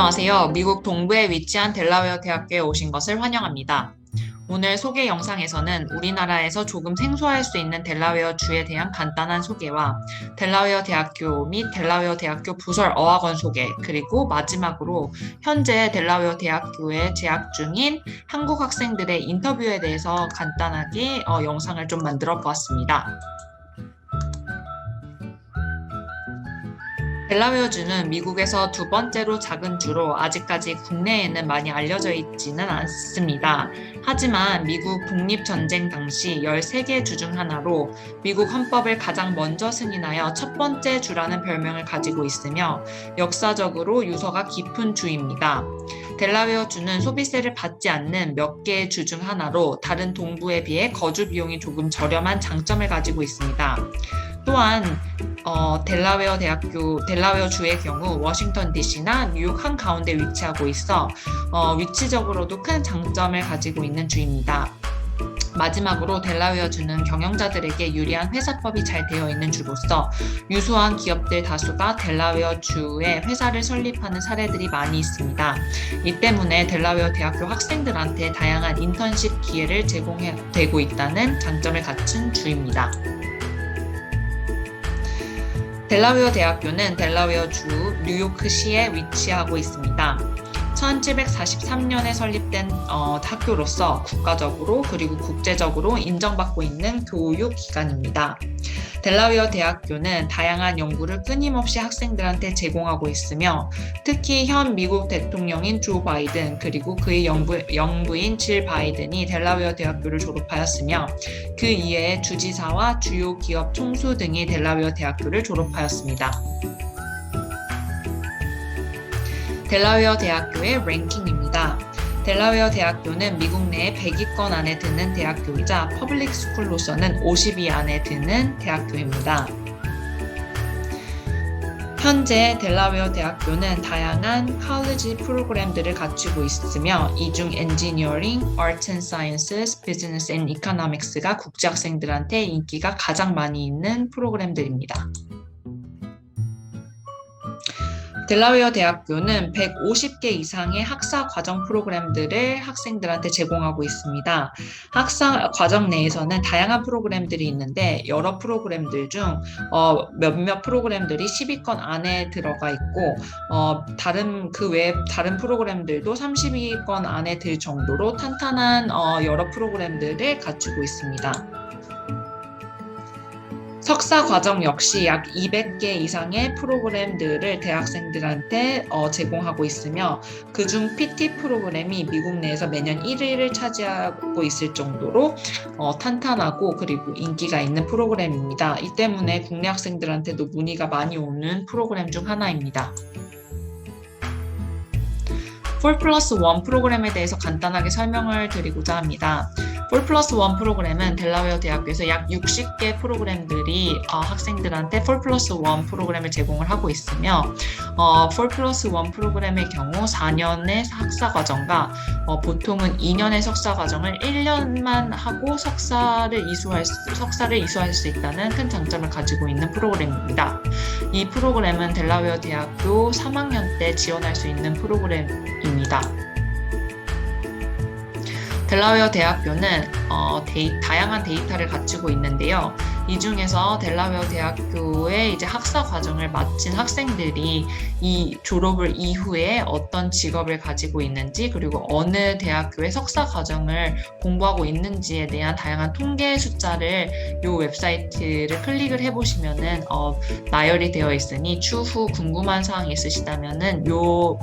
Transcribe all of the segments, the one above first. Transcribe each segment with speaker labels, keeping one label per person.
Speaker 1: 안녕하세요. 미국 동부에 위치한 델라웨어 대학교에 오신 것을 환영합니다. 오늘 소개 영상에서는 우리나라에서 조금 생소할 수 있는 델라웨어 주에 대한 간단한 소개와 델라웨어 대학교 및 델라웨어 대학교 부설 어학원 소개, 그리고 마지막으로 현재 델라웨어 대학교에 재학 중인 한국 학생들의 인터뷰에 대해서 간단하게 영상을 좀 만들어 보았습니다. 델라웨어주는 미국에서 두 번째로 작은 주로 아직까지 국내에는 많이 알려져 있지는 않습니다. 하지만 미국 독립전쟁 당시 13개 주 중 하나로 미국 헌법을 가장 먼저 승인하여 첫 번째 주라는 별명을 가지고 있으며 역사적으로 유서가 깊은 주입니다. 델라웨어주는 소비세를 받지 않는 몇 개의 주 중 하나로 다른 동부에 비해 거주 비용이 조금 저렴한 장점을 가지고 있습니다. 또한 델라웨어 주의 경우 워싱턴 DC나 뉴욕 한가운데 위치하고 있어 위치적으로도 큰 장점을 가지고 있는 주입니다. 마지막으로 델라웨어 주는 경영자들에게 유리한 회사법이 잘 되어 있는 주로서 유수한 기업들 다수가 델라웨어 주에 회사를 설립하는 사례들이 많이 있습니다. 이 때문에 델라웨어 대학교 학생들한테 다양한 인턴십 기회를 제공되고 있다는 장점을 갖춘 주입니다. 델라웨어 대학교는 델라웨어 주 뉴요크시에 위치하고 있습니다. 1743년에 설립된 학교로서 국가적으로 그리고 국제적으로 인정받고 있는 교육기관입니다. 델라웨어 대학교는 다양한 연구를 끊임없이 학생들한테 제공하고 있으며 특히 현 미국 대통령인 조 바이든 그리고 그의 영부인 질 바이든이 델라웨어 대학교를 졸업하였으며 그 이외에 주지사와 주요 기업 총수 등이 델라웨어 대학교를 졸업하였습니다. 델라웨어 대학교의 랭킹입니다. 델라웨어 대학교는 미국 내 100위권 안에 드는 대학교이자 퍼블릭 스쿨로서는 50위 안에 드는 대학교입니다. 현재 델라웨어 대학교는 다양한 컬리지 프로그램들을 갖추고 있으며 이 중 엔지니어링, 아트 앤 사이언스, 비즈니스 앤 이코노믹스가 국제 학생들한테 인기가 가장 많이 있는 프로그램들입니다. 델라웨어 대학교는 150개 이상의 학사 과정 프로그램들을 학생들한테 제공하고 있습니다. 학사 과정 내에서는 다양한 프로그램들이 있는데 여러 프로그램들 중 몇몇 프로그램들이 10위권 안에 들어가 있고 그 외 다른 프로그램들도 30위권 안에 들 정도로 탄탄한 여러 프로그램들을 갖추고 있습니다. 석사 과정 역시 약 200개 이상의 프로그램들을 대학생들한테 제공하고 있으며 그중 PT 프로그램이 미국 내에서 매년 1위를 차지하고 있을 정도로 탄탄하고 그리고 인기가 있는 프로그램입니다. 이 때문에 국내 학생들한테도 문의가 많이 오는 프로그램 중 하나입니다. 4+1 프로그램에 대해서 간단하게 설명을 드리고자 합니다. 4+1 프로그램은 델라웨어 대학교에서 약 60개 프로그램들이 학생들한테 4+1 프로그램을 제공을 하고 있으며 4+1 프로그램의 경우 4년의 학사과정과 보통은 2년의 석사과정을 1년만 하고 석사를 이수할 수 있다는 큰 장점을 가지고 있는 프로그램입니다. 이 프로그램은 델라웨어 대학교 3학년 때 지원할 수 있는 프로그램입니다. 델라웨어 대학교는 다양한 데이터를 갖추고 있는데요. 이 중에서 델라웨어 대학교의 이제 학사 과정을 마친 학생들이 이 졸업을 이후에 어떤 직업을 가지고 있는지 그리고 어느 대학교의 석사 과정을 공부하고 있는지에 대한 다양한 통계 숫자를 이 웹사이트를 클릭을 해보시면은 나열이 되어 있으니 추후 궁금한 사항이 있으시다면은 이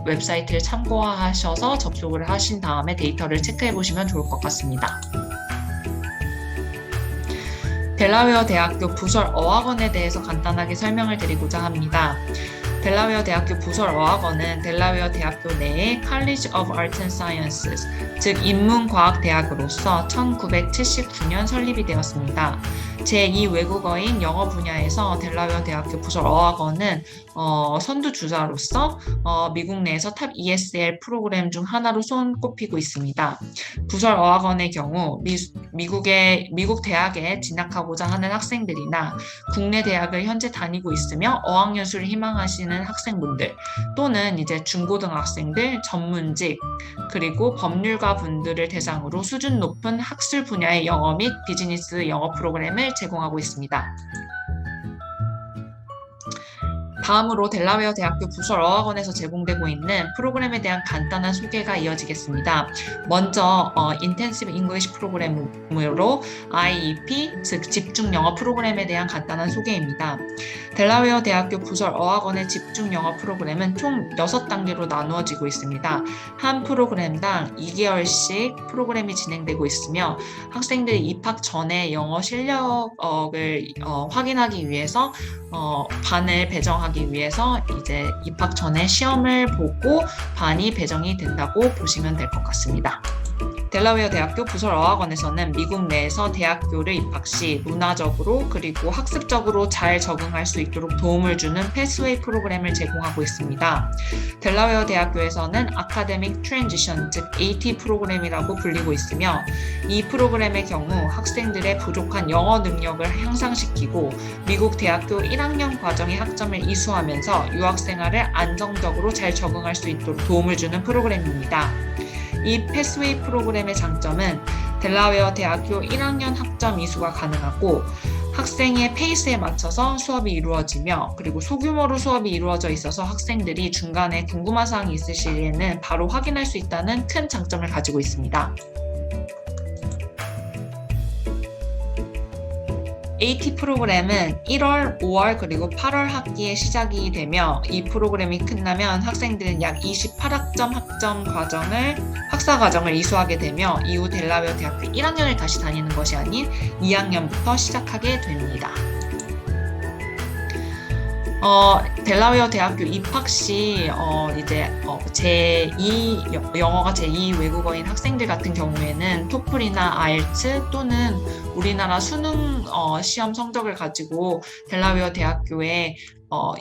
Speaker 1: 웹사이트를 참고하셔서 접속을 하신 다음에 데이터를 체크해 보시면 좋을 것 같습니다. 델라웨어 대학교 부설 어학원에 대해서 간단하게 설명을 드리고자 합니다. 델라웨어 대학교 부설 어학원은 델라웨어 대학교 내의 College of Arts and Sciences, 즉 인문과학대학으로서 1979년 설립이 되었습니다. 제2 외국어인 영어 분야에서 델라웨어 대학교 부설 어학원은 선두주자로서 미국 내에서 탑 ESL 프로그램 중 하나로 손꼽히고 있습니다. 부설 어학원의 경우 미국 대학에 진학하고자 하는 학생들이나 국내 대학을 현재 다니고 있으며 어학연수를 희망하시는 학생분들 또는 이제 중고등학생들, 전문직, 그리고 법률가 분들을 대상으로 수준 높은 학술 분야의 영어 및 비즈니스 영어 프로그램을 제공하고 있습니다. 다음으로 델라웨어 대학교 부설 어학원에서 제공되고 있는 프로그램에 대한 간단한 소개가 이어지겠습니다. 먼저 인텐시브 잉글리시 프로그램으로 IEP, 즉 집중 영어 프로그램에 대한 간단한 소개입니다. 델라웨어 대학교 부설 어학원의 집중 영어 프로그램은 총 6단계로 나누어지고 있습니다. 한 프로그램당 2개월씩 프로그램이 진행되고 있으며 학생들이 입학 전에 영어 실력을 확인하기 위해서 반을 배정하기 위해서 이제 입학 전에 시험을 보고 반이 배정이 된다고 보시면 될 것 같습니다. 델라웨어 대학교 부설 어학원에서는 미국 내에서 대학교를 입학 시 문화적으로 그리고 학습적으로 잘 적응할 수 있도록 도움을 주는 패스웨이 프로그램을 제공하고 있습니다. 델라웨어 대학교에서는 아카데믹 트랜지션, 즉 AT 프로그램이라고 불리고 있으며 이 프로그램의 경우 학생들의 부족한 영어 능력을 향상시키고 미국 대학교 1학년 과정의 학점을 이수하면서 유학 생활을 안정적으로 잘 적응할 수 있도록 도움을 주는 프로그램입니다. 이 패스웨이 프로그램의 장점은 델라웨어 대학교 1학년 학점 이수가 가능하고 학생의 페이스에 맞춰서 수업이 이루어지며 그리고 소규모로 수업이 이루어져 있어서 학생들이 중간에 궁금한 사항이 있을 시에는 바로 확인할 수 있다는 큰 장점을 가지고 있습니다. AT 프로그램은 1월, 5월 그리고 8월 학기에 시작이 되며 이 프로그램이 끝나면 학생들은 약 28학점 학점 학사 과정을 이수하게 되며 이후 델라웨어 대학교 1학년을 다시 다니는 것이 아닌 2학년부터 시작하게 됩니다. 델라웨어 대학교 입학 시 영어가 제2 외국어인 학생들 같은 경우에는 토플이나 아이엘츠 또는 우리나라 수능 시험 성적을 가지고 델라웨어 대학교에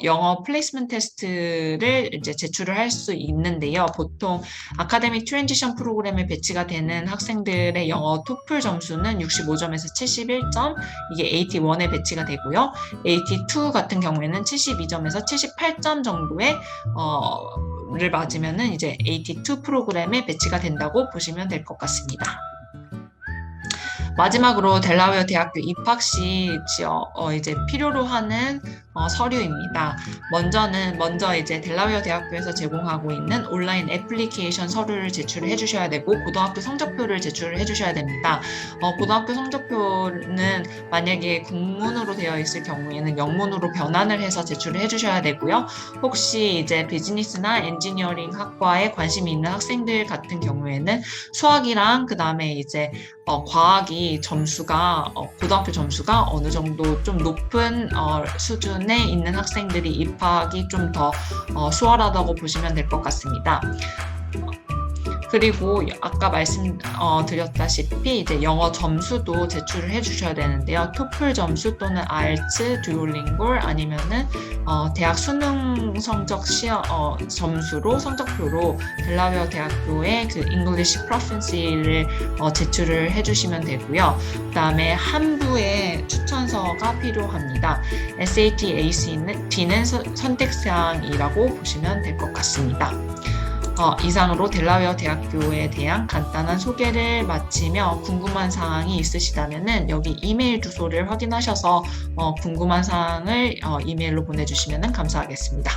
Speaker 1: 영어 플레이스먼트 테스트를 이제 제출을 할 수 있는데요. 보통 아카데믹 트랜지션 프로그램에 배치가 되는 학생들의 영어 토플 점수는 65점에서 71점, 이게 AT1에 배치가 되고요. AT2 같은 경우에는 72점에서 78점 정도의 를 맞으면은 이제 AT2 프로그램에 배치가 된다고 보시면 될 것 같습니다. 마지막으로 델라웨어 대학교 입학 시 이제 필요로 하는 서류입니다. 먼저 이제 델라웨어 대학교에서 제공하고 있는 온라인 애플리케이션 서류를 제출을 해주셔야 되고 고등학교 성적표를 제출을 해주셔야 됩니다. 고등학교 성적표는 만약에 국문으로 되어 있을 경우에는 영문으로 변환을 해서 제출을 해주셔야 되고요. 혹시 이제 비즈니스나 엔지니어링 학과에 관심이 있는 학생들 같은 경우에는 수학이랑 그 다음에 이제 과학이 고등학교 점수가 어느 정도 좀 높은 수준에 있는 학생들이 입학이 좀 더 수월하다고 보시면 될 것 같습니다. 그리고 아까 말씀드렸다시피 이제 영어 점수도 제출을 해주셔야 되는데요. 토플 점수 또는 아이엘츠, 듀오링골 아니면은 대학 수능 성적 점수로 성적표로 델라웨어 대학교의 그 잉글리시 프로피션시를 제출을 해주시면 되고요. 그다음에 한부의 추천서가 필요합니다. SAT, ACT는 선택사항이라고 보시면 될 것 같습니다. 이상으로 델라웨어 대학교에 대한 간단한 소개를 마치며 궁금한 사항이 있으시다면 여기 이메일 주소를 확인하셔서 궁금한 사항을 이메일로 보내주시면 감사하겠습니다.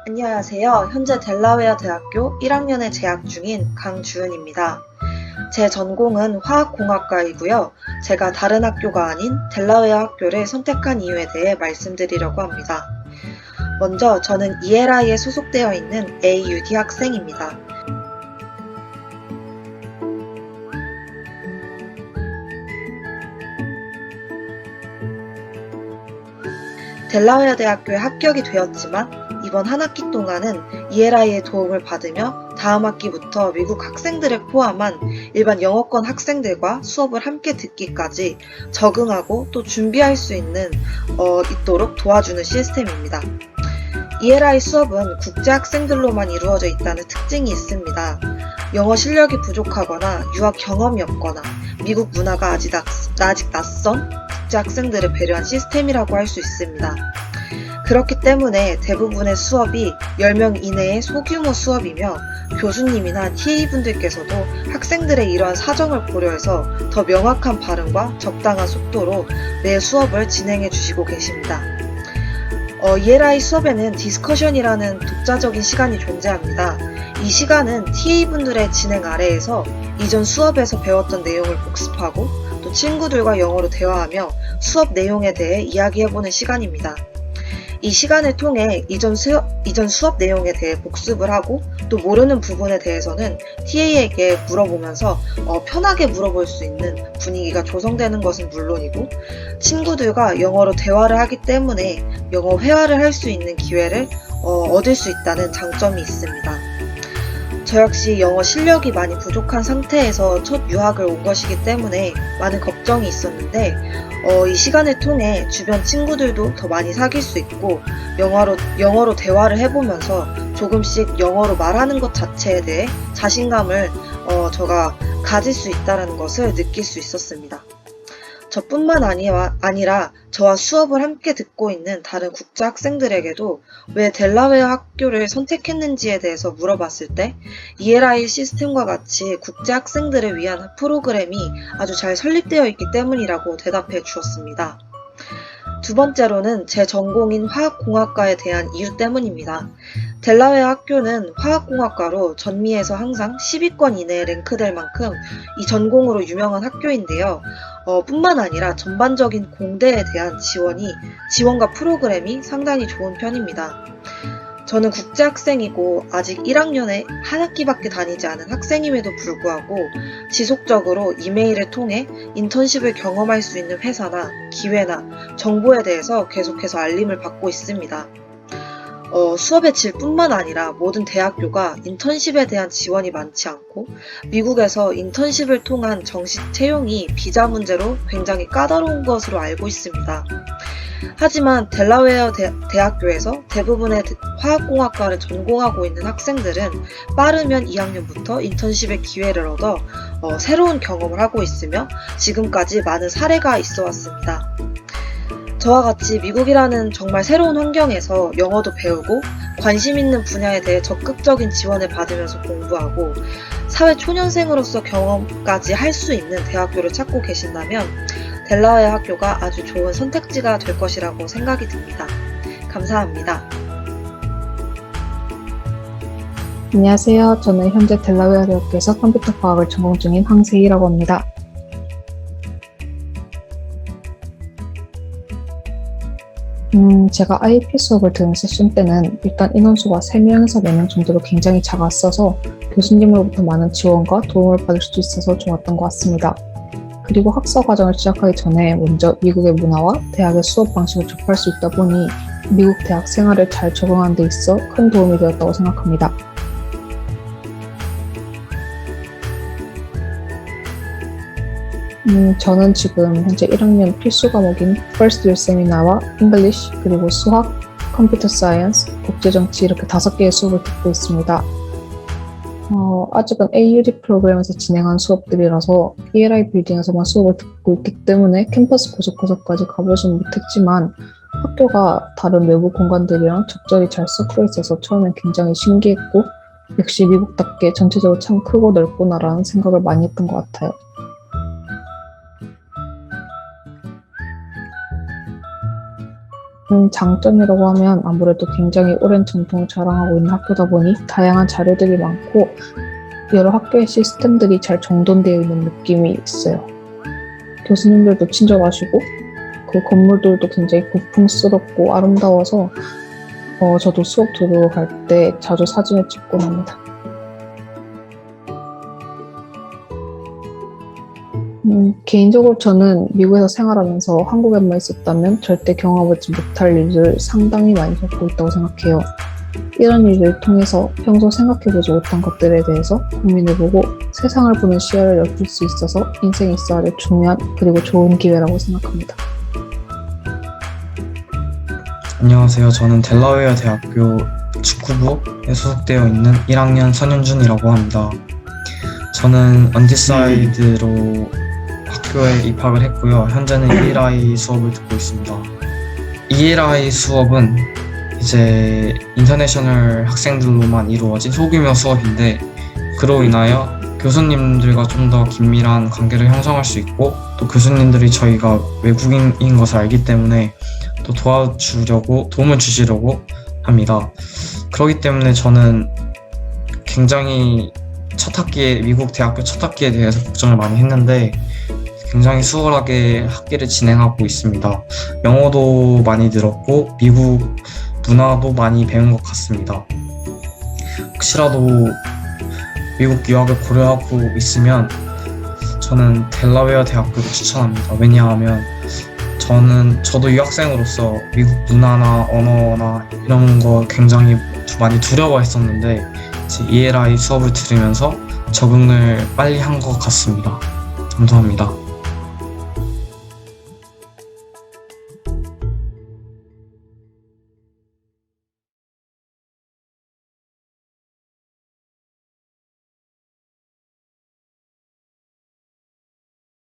Speaker 2: 안녕하세요. 현재 델라웨어 대학교 1학년에 재학 중인 강주은입니다. 제 전공은 화학공학과이고요. 제가 다른 학교가 아닌 델라웨어 학교를 선택한 이유에 대해 말씀드리려고 합니다. 먼저 저는 ELI에 소속되어 있는 AUD 학생입니다. 델라웨어 대학교에 합격이 되었지만 이번 한 학기 동안은 ELI의 도움을 받으며 다음 학기부터 미국 학생들을 포함한 일반 영어권 학생들과 수업을 함께 듣기까지 적응하고 또 준비할 수 있도록 도와주는 시스템입니다. ELI 수업은 국제 학생들로만 이루어져 있다는 특징이 있습니다. 영어 실력이 부족하거나 유학 경험이 없거나 미국 문화가 아직 낯선 국제 학생들을 배려한 시스템이라고 할 수 있습니다. 그렇기 때문에 대부분의 수업이 10명 이내의 소규모 수업이며 교수님이나 TA분들께서도 학생들의 이러한 사정을 고려해서 더 명확한 발음과 적당한 속도로 매 수업을 진행해 주시고 계십니다. ELI 수업에는 디스커션이라는 독자적인 시간이 존재합니다. 이 시간은 TA분들의 진행 아래에서 이전 수업에서 배웠던 내용을 복습하고 또 친구들과 영어로 대화하며 수업 내용에 대해 이야기해보는 시간입니다. 이 시간을 통해 이전 수업 내용에 대해 복습을 하고 또 모르는 부분에 대해서는 TA에게 물어보면서 편하게 물어볼 수 있는 분위기가 조성되는 것은 물론이고 친구들과 영어로 대화를 하기 때문에 영어 회화를 할 수 있는 기회를 얻을 수 있다는 장점이 있습니다. 저 역시 영어 실력이 많이 부족한 상태에서 첫 유학을 온 것이기 때문에 많은 걱정이 있었는데 이 시간을 통해 주변 친구들도 더 많이 사귈 수 있고 영어로 대화를 해보면서 조금씩 영어로 말하는 것 자체에 대해 자신감을 제가 가질 수 있다는 것을 느낄 수 있었습니다. 저뿐만 아니라 저와 수업을 함께 듣고 있는 다른 국제 학생들에게도 왜 델라웨어 학교를 선택했는지에 대해서 물어봤을 때 ELI 시스템과 같이 국제 학생들을 위한 프로그램이 아주 잘 설립되어 있기 때문이라고 대답해 주었습니다. 두 번째로는 제 전공인 화학공학과에 대한 이유 때문입니다. 델라웨어 학교는 화학공학과로 전미에서 항상 10위권 이내에 랭크될 만큼 이 전공으로 유명한 학교인데요. 뿐만 아니라 전반적인 공대에 대한 지원과 프로그램이 상당히 좋은 편입니다. 저는 국제학생이고 아직 1학년에 한 학기밖에 다니지 않은 학생임에도 불구하고 지속적으로 이메일을 통해 인턴십을 경험할 수 있는 회사나 기회나 정보에 대해서 계속해서 알림을 받고 있습니다. 수업의 질뿐만 아니라 모든 대학교가 인턴십에 대한 지원이 많지 않고 미국에서 인턴십을 통한 정식 채용이 비자 문제로 굉장히 까다로운 것으로 알고 있습니다. 하지만 델라웨어 대학교에서 대부분의 화학공학과를 전공하고 있는 학생들은 빠르면 2학년부터 인턴십의 기회를 얻어 새로운 경험을 하고 있으며 지금까지 많은 사례가 있어 왔습니다. 저와 같이 미국이라는 정말 새로운 환경에서 영어도 배우고 관심 있는 분야에 대해 적극적인 지원을 받으면서 공부하고 사회 초년생으로서 경험까지 할 수 있는 대학교를 찾고 계신다면 델라웨어 학교가 아주 좋은 선택지가 될 것이라고 생각이 듭니다. 감사합니다.
Speaker 3: 안녕하세요. 저는 현재 델라웨어 대학교에서 컴퓨터 과학을 전공 중인 황세희라고 합니다. 제가 IP 수업을 들은 세션 때는 일단 인원수가 3명에서 4명 정도로 굉장히 작았어서 교수님으로부터 많은 지원과 도움을 받을 수 있어서 좋았던 것 같습니다. 그리고 학사 과정을 시작하기 전에 먼저 미국의 문화와 대학의 수업 방식을 접할 수 있다 보니 미국 대학 생활을 잘 적응하는 데 있어 큰 도움이 되었다고 생각합니다. 저는 지금 현재 1학년 필수 과목인 First Year 세미나와 English, 그리고 수학, Computer Science, 국제정치 이렇게 5개의 수업을 듣고 있습니다. 아직은 AUD 프로그램에서 진행한 수업들이라서 ELI 빌딩에서만 수업을 듣고 있기 때문에 캠퍼스 곳곳까지 가보진 못했지만 학교가 다른 외부 공간들이랑 적절히 잘 섞여 있어서 처음엔 굉장히 신기했고 역시 미국답게 전체적으로 참 크고 넓구나라는 생각을 많이 했던 것 같아요. 장점이라고 하면 아무래도 굉장히 오랜 전통을 자랑하고 있는 학교다 보니 다양한 자료들이 많고 여러 학교의 시스템들이 잘 정돈되어 있는 느낌이 있어요. 교수님들도 친절하시고 그 건물들도 굉장히 고풍스럽고 아름다워서 저도 수업 들으러 갈 때 자주 사진을 찍곤 합니다. 개인적으로 저는 미국에서 생활하면서 한국에만 있었다면 절대 경험하지 못할 일을 상당히 많이 겪고 있다고 생각해요. 이런 일을 통해서 평소 생각해보지 못한 것들에 대해서 고민해보고 세상을 보는 시야를 넓힐 수 있어서 인생에 있어 아주 중요한 그리고 좋은 기회라고 생각합니다.
Speaker 4: 안녕하세요. 저는 델라웨어 대학교 축구부에 소속되어 있는 1학년 선윤준이라고 합니다. 저는 언디사이드로 학교에 입학을 했고요. 현재는 ELI 수업을 듣고 있습니다. ELI 수업은 이제 인터내셔널 학생들로만 이루어진 소규모 수업인데, 그로 인하여 교수님들과 좀 더 긴밀한 관계를 형성할 수 있고, 또 교수님들이 저희가 외국인인 것을 알기 때문에 또 도움을 주시려고 합니다. 그렇기 때문에 저는 굉장히 미국 대학교 첫 학기에 대해서 걱정을 많이 했는데 굉장히 수월하게 학기를 진행하고 있습니다. 영어도 많이 늘었고 미국 문화도 많이 배운 것 같습니다. 혹시라도 미국 유학을 고려하고 있으면 저는 델라웨어 대학교를 추천합니다. 왜냐하면 저도 유학생으로서 미국 문화나 언어나 이런 거 굉장히 많이 두려워했었는데 이제 ELI 수업을 들으면서 적응을 빨리 한 것 같습니다. 감사합니다.